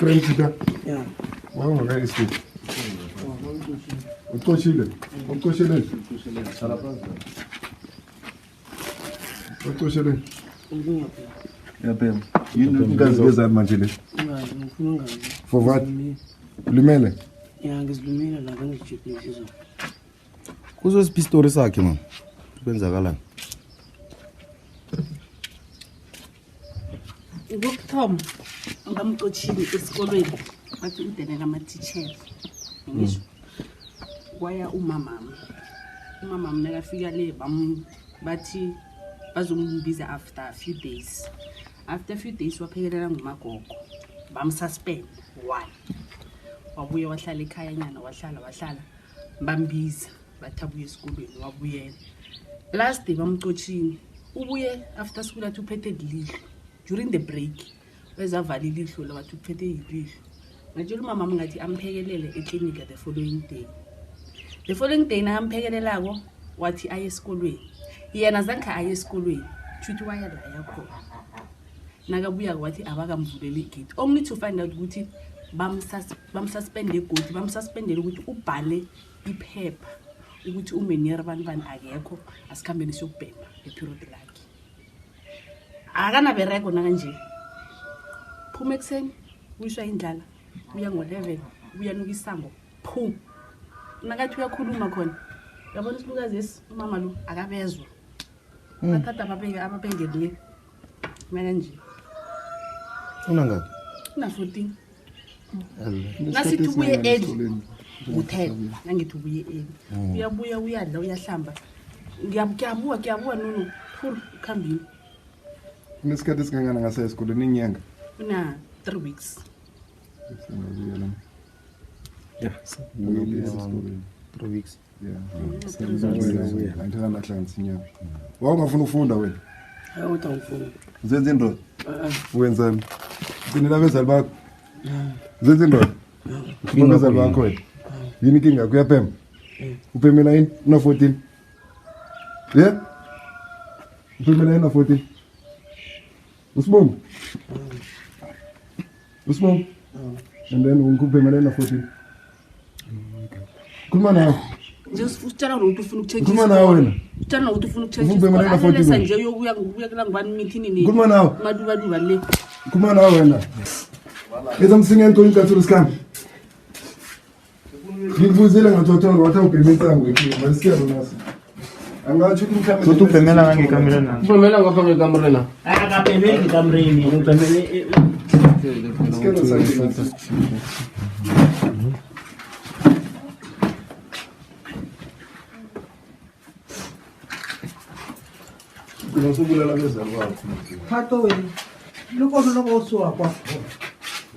friend kita. Yeah. Wanga ka estate. Utoshile. Yeah, Pam. You guys get that much in it. For what? Limele. Yeah, ngizilumile la ngijiphi Kuzosiphi story sakhe mama? Kwenzakalani? Ukuthoma ngamcochile esikolweni bathi udenela ama-teachers ngisho kwaya umama nakafika le bathi bazombiza after a few days waphekelela ngumagogo bamsuspend one wabuye wahlala ekhaya nyana wahlala bambiza bathi abuye esikolweni wabuyela last day bamcochile ubuye after school athi uphethe ilihlo during the break wezavala ilihlo la bathi uphethe ilihlo ngitshela umama ngathi amphekelele eclinic the following day na amphekelelako wathi aye esikolweni yena zange aye esikolweni chuthi waya la yakho nakabuya wathi abakamvuleli igate only to find out ukuthi bamsuspend egodi bamsuspendele ukuthi ubhale iphepha ukuthi umenyer abantu akekho asikhambeni siyokubhema eperiod lakhe akana bereko nakanje phuma ekseni uyishwa indlala uya ngo11 uyanuka isango phu nakathi uyakhuluma khona yabona isilukazi esi umama lo akabezwa bathatha ababengele mina nje Unangaki? na 14 nasithi ubuye early u10 nangithi ubuye early uyabuya uyadla uyahlamba ngiyabuwa nono full khambini Kunesikhathi esingangana ngase esikoleni inyanga. una 3 weeks Yeah. 3 weeks. Yeah. Andika nahlanganisa inyanga. Wawungafuna ufunda wena? awuthi awufuni Zenze into. Wenzani? Sinela bezali bakho. Zenze into. Bezali bakho wena. Yini kinga kuyapema? Upemela yini? Una 14. Yeah? Upemela yini na 14? Usibongo? And then ungikupemela yini na 14? Khuluma nawe. nje usitshela ukuthi ufuna ukuchange Khuluma nawe wena. utshela ukuthi ufuna ukuchange Ufuna ukubhemela na 14 nje uyobuya kula ngubani meeting ni Khuluma nawe. maduba le Khuluma nawe wena. Eza msinga into inkathula isikhambi. Ngikuzile ngathothonga wathi ubhemela ngekho masikero naso. Angathi umkhamera. So tu pemela ngange kamera na. ubhemela ngapha ngekamera na akapemeli kamreni ubhemele Masikero sakhe. Kunosubulela bezali bakho. Phato wena loko loko suwa kwa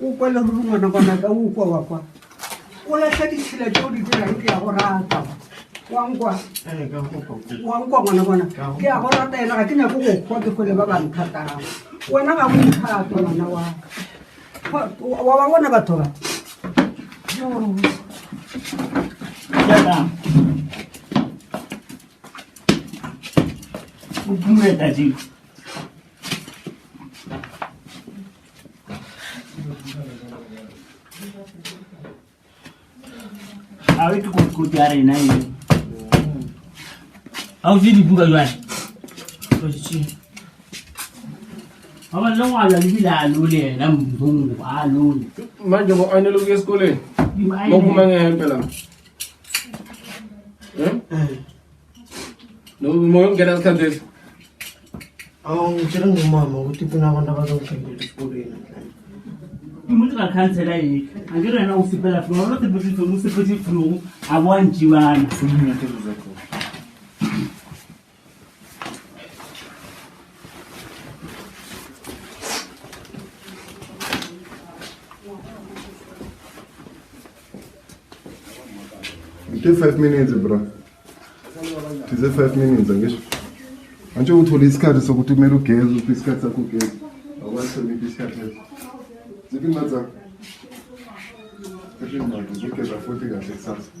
o kwela rungana kona ka o kwa wa kwa o la tlha ditshila tšeo di dira ke ya go rata wangwa ngwana bona ke ya go rata ena ga ke nyako go kwa ke fole ba ba nkhatang wena ga go nkhatwa ngwana wa bona batho ba jaka ukumeta ji awe ke kuti are na yi au ji dibuka jwa ko ji awa lo wa ya libila lule na mbungu a lule manje bo aneluka esikoleni bophuma ngempela no moyo ngena isikhathi ngitshela ngumama ukuthi funa abantu abazongishengela esikoleni imuntu ka cancela yi angire na usipela flo lo te bisi flo usipeti flo abwanjiwana Give 5 minutes bro. Tize 5 minutes angisho. Manje uthola isikhathi sokuthi kumele ugeze uphi isikhathi sakho ugeze. Awukwazi ukuphi isikhathi leso. Ziphi matsa? Ziphi matsa? Zigeza futhi kahle kusasa.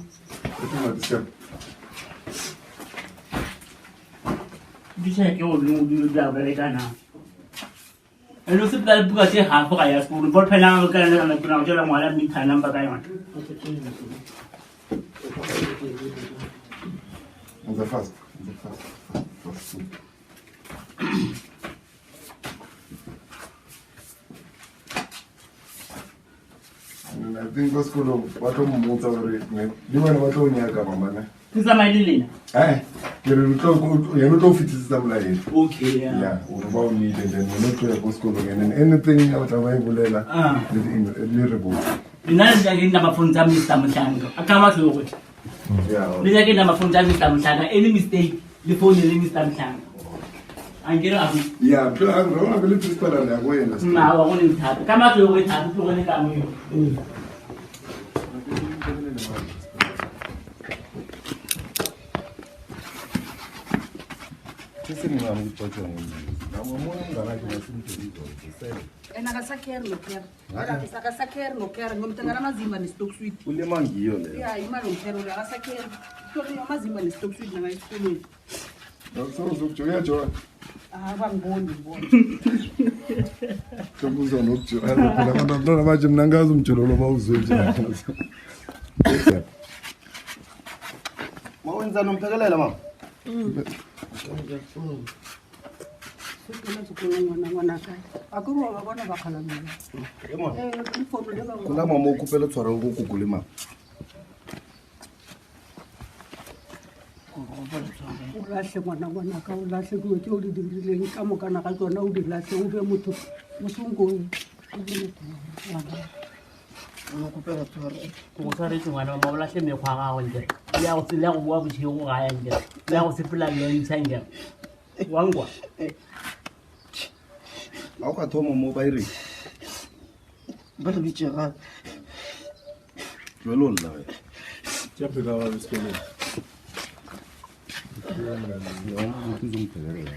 Ziphi matsa isikhathi? Disheke o lo dilo da berekana And also that because you have for high school, but Penang can pronounce your one and meet number I want. The first. I think go school what motsa gore di bona ba tlo nyaka mama ne. Tsa mailelena. Ke re you tlo fitisa molae. Okay, Yeah, o ba o need and then you tlo ya go school again and anything out of my bulela. Le rebo. Mina nje ngina mafunza Mr. Mhlanga. Akaba hloko. Yeah. Mina ngina mafunza Mr. Mhlanga. Any mistake, le phone le Mr. Mhlanga. Angiro abi. Yeah, pero angro na le principal na go yena. Na wa ngone ngithatha. Kama hloko ithatha hloko ne kamo. And akasakeri nokera. Akasakeri nokera ngomtengana amazimba nestock sweet. Ulema ngiyo le. Yeah, imali ngomthelo lo akasakeri. Kuthole amazimba nestock sweet na esikolweni. So uzokujoya Joa. Bangiboni. Sokuzo nokujoya. Abantwana manje mina ngazi umjolo lo bawuzwe nje. Mawenza nomphekelela mama. Kula mama ukupela tshwara go kugule mama. Ulahle ngwana ka ulahle go ke o di dirileng ka mokana ka tsona o di lahle o be motho mosongong. Go tsare tswana ba bola hle mekgwa ga go ntle. Ya go tsela go bua botshego ga ya ntle. Ya go sepela le ntshanga. Wangwa. Ga o ka thoma mo ba ire. Ba re bitse ga. Jwelo lla we. Ya phela wa sekolo. Ya o mo tuzong phekelela.